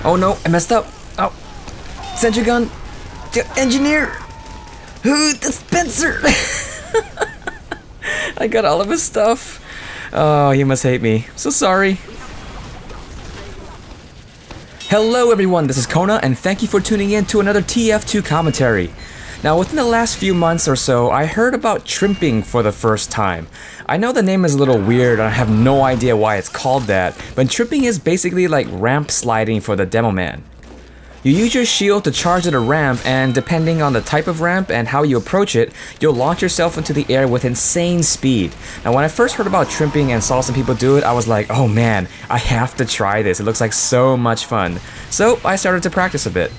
Oh no, I messed up. Oh, sentry gun, engineer, dispenser. I got all of his stuff. Oh, he must hate me. So sorry. Hello everyone, this is Kona, and thank you for tuning in to another TF2 commentary. Now, within the last few months or so, I heard about Trimping for the first time. I know the name is a little weird, and I have no idea why it's called that, but Trimping is basically like ramp sliding for the demo man. You use your shield to charge at a ramp, and depending on the type of ramp and how you approach it, you'll launch yourself into the air with insane speed. Now, when I first heard about Trimping and saw some people do it, I was like, oh man, I have to try this. It looks like so much fun. So I started to practice a bit.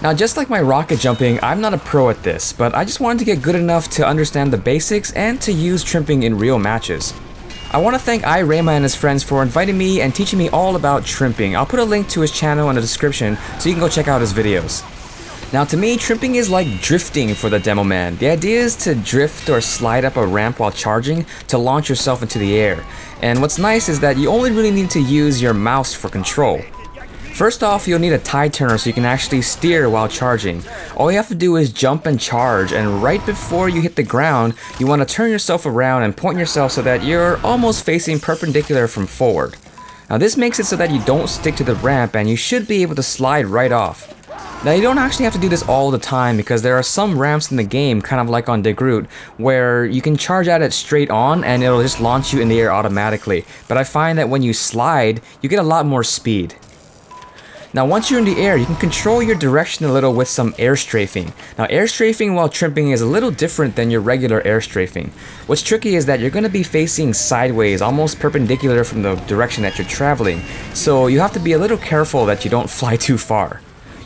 Now, just like my rocket jumping, I'm not a pro at this, but I just wanted to get good enough to understand the basics and to use Trimping in real matches. I want to thank iRayma and his friends for inviting me and teaching me all about Trimping. I'll put a link to his channel in the description so you can go check out his videos. Now, to me, Trimping is like drifting for the demo man. The idea is to drift or slide up a ramp while charging to launch yourself into the air. And what's nice is that you only really need to use your mouse for control. First off, you'll need a tide turner so you can actually steer while charging. All you have to do is jump and charge, and right before you hit the ground, you want to turn yourself around and point yourself so that you're almost facing perpendicular from forward. Now, this makes it so that you don't stick to the ramp and you should be able to slide right off. Now, you don't actually have to do this all the time because there are some ramps in the game, kind of like on Degroot, where you can charge at it straight on and it'll just launch you in the air automatically. But I find that when you slide, you get a lot more speed. Now, once you're in the air, you can control your direction a little with some air strafing. Now, air strafing while Trimping is a little different than your regular air strafing. What's tricky is that you're going to be facing sideways, almost perpendicular from the direction that you're traveling. So you have to be a little careful that you don't fly too far.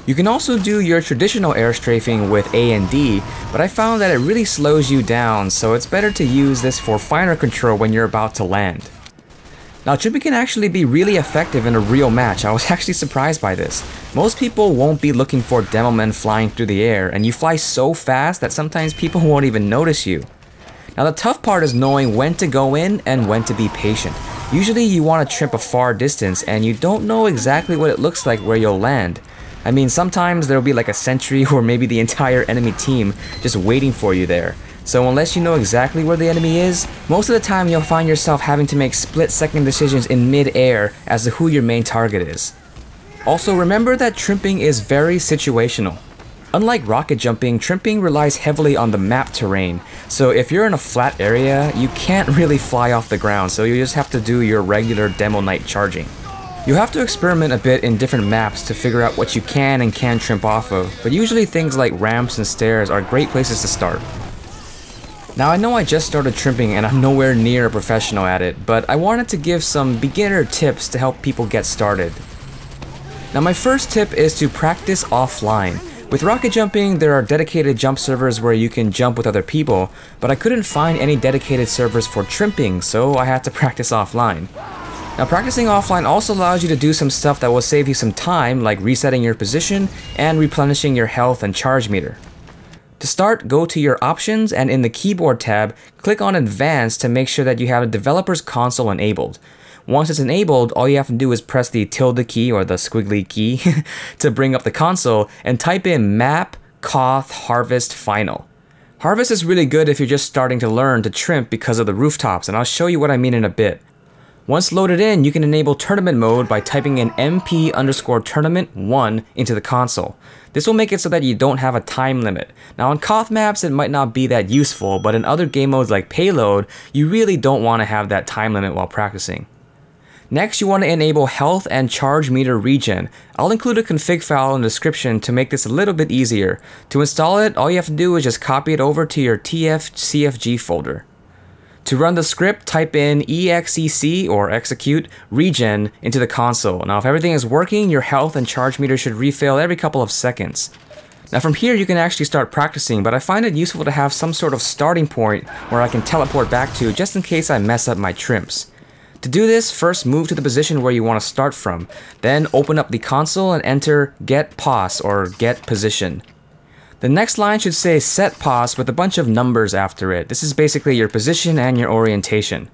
You can also do your traditional air strafing with A and D, but I found that it really slows you down, so it's better to use this for finer control when you're about to land. Now, Trimping can actually be really effective in a real match. I was actually surprised by this. Most people won't be looking for demo men flying through the air, and you fly so fast that sometimes people won't even notice you. Now, the tough part is knowing when to go in and when to be patient. Usually you want to trimp a far distance, and you don't know exactly what it looks like where you'll land. I mean, sometimes there'll be like a sentry or maybe the entire enemy team just waiting for you there. So unless you know exactly where the enemy is, most of the time you'll find yourself having to make split-second decisions in mid-air as to who your main target is. Also, remember that Trimping is very situational. Unlike rocket jumping, Trimping relies heavily on the map terrain. So if you're in a flat area, you can't really fly off the ground, so you just have to do your regular demo night charging. You have to experiment a bit in different maps to figure out what you can and can't trimp off of, but usually things like ramps and stairs are great places to start. Now, I know I just started Trimping and I'm nowhere near a professional at it, but I wanted to give some beginner tips to help people get started. Now, my first tip is to practice offline. With rocket jumping, there are dedicated jump servers where you can jump with other people, but I couldn't find any dedicated servers for Trimping, so I had to practice offline. Now, practicing offline also allows you to do some stuff that will save you some time, like resetting your position and replenishing your health and charge meter. To start, go to your options and in the keyboard tab, click on advanced to make sure that you have a developer's console enabled. Once it's enabled, all you have to do is press the tilde key or the squiggly key to bring up the console and type in map, coth, harvest, final. Harvest is really good if you're just starting to learn to trimp because of the rooftops, and I'll show you what I mean in a bit. Once loaded in, you can enable tournament mode by typing in mp_tournament1 into the console. This will make it so that you don't have a time limit. Now, on Koth maps, it might not be that useful, but in other game modes like Payload, you really don't want to have that time limit while practicing. Next, you want to enable health and charge meter regen. I'll include a config file in the description to make this a little bit easier. To install it, all you have to do is just copy it over to your TF-CFG folder. To run the script, type in exec or execute regen into the console. Now, if everything is working, your health and charge meter should refill every couple of seconds. Now, from here you can actually start practicing, but I find it useful to have some sort of starting point where I can teleport back to just in case I mess up my trimps. To do this, first move to the position where you want to start from, then open up the console and enter getpos or get position. The next line should say set pos with a bunch of numbers after it. This is basically your position and your orientation.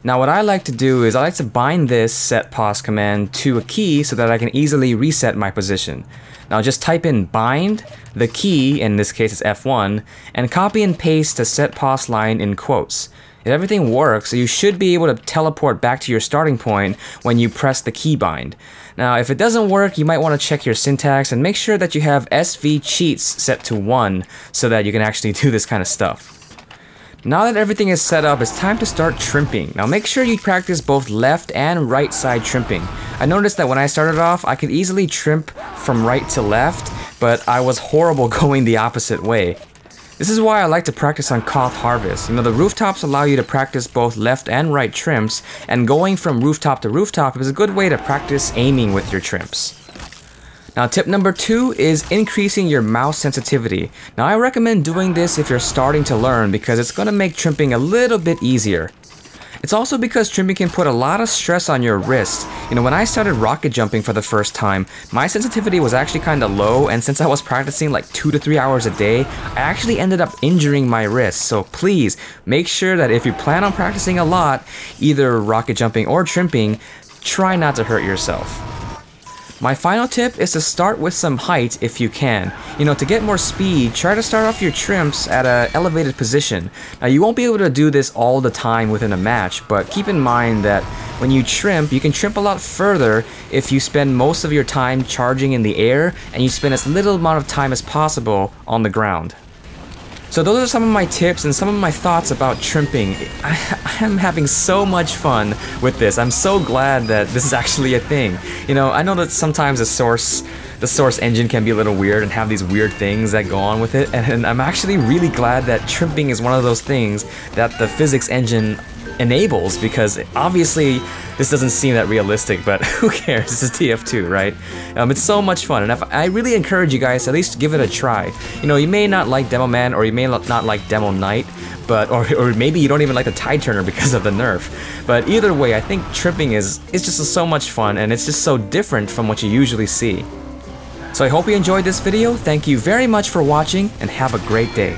Now what I like to do is I like to bind this set pos command to a key so that I can easily reset my position. Now just type in bind, the key, in this case it's F1, and copy and paste the set pos line in quotes. If everything works, you should be able to teleport back to your starting point when you press the key bind. Now if it doesn't work, you might want to check your syntax and make sure that you have SV cheats set to 1 so that you can actually do this kind of stuff. Now that everything is set up, it's time to start trimping. Now make sure you practice both left and right side trimping. I noticed that when I started off, I could easily trimp from right to left, but I was horrible going the opposite way. This is why I like to practice on Koth Harvest. You know, the rooftops allow you to practice both left and right trims, and going from rooftop to rooftop is a good way to practice aiming with your trims. Now tip number 2 is increasing your mouse sensitivity. Now I recommend doing this if you're starting to learn because it's going to make trimping a little bit easier. It's also because trimping can put a lot of stress on your wrist. You know, when I started rocket jumping for the first time, my sensitivity was actually kind of low, and since I was practicing like 2 to 3 hours a day, I actually ended up injuring my wrist. So please make sure that if you plan on practicing a lot, either rocket jumping or trimping, try not to hurt yourself. My final tip is to start with some height if you can. You know, to get more speed, try to start off your trims at an elevated position. Now you won't be able to do this all the time within a match, but keep in mind that when you trimp, you can trimp a lot further if you spend most of your time charging in the air and you spend as little amount of time as possible on the ground. So those are some of my tips and some of my thoughts about trimping. I am having so much fun with this. I'm so glad that this is actually a thing. You know, I know that sometimes the source engine can be a little weird and have these weird things that go on with it, and I'm actually really glad that trimping is one of those things that the physics engine enables, because obviously this doesn't seem that realistic, but who cares? This is TF2, right? It's so much fun, and I really encourage you guys to at least give it a try. You know, you may not like Demo Man, or you may not like Demo Knight, but or maybe you don't even like the Tide Turner because of the nerf. But either way, I think trimping is just so much fun, and it's just so different from what you usually see. So I hope you enjoyed this video. Thank you very much for watching, and have a great day.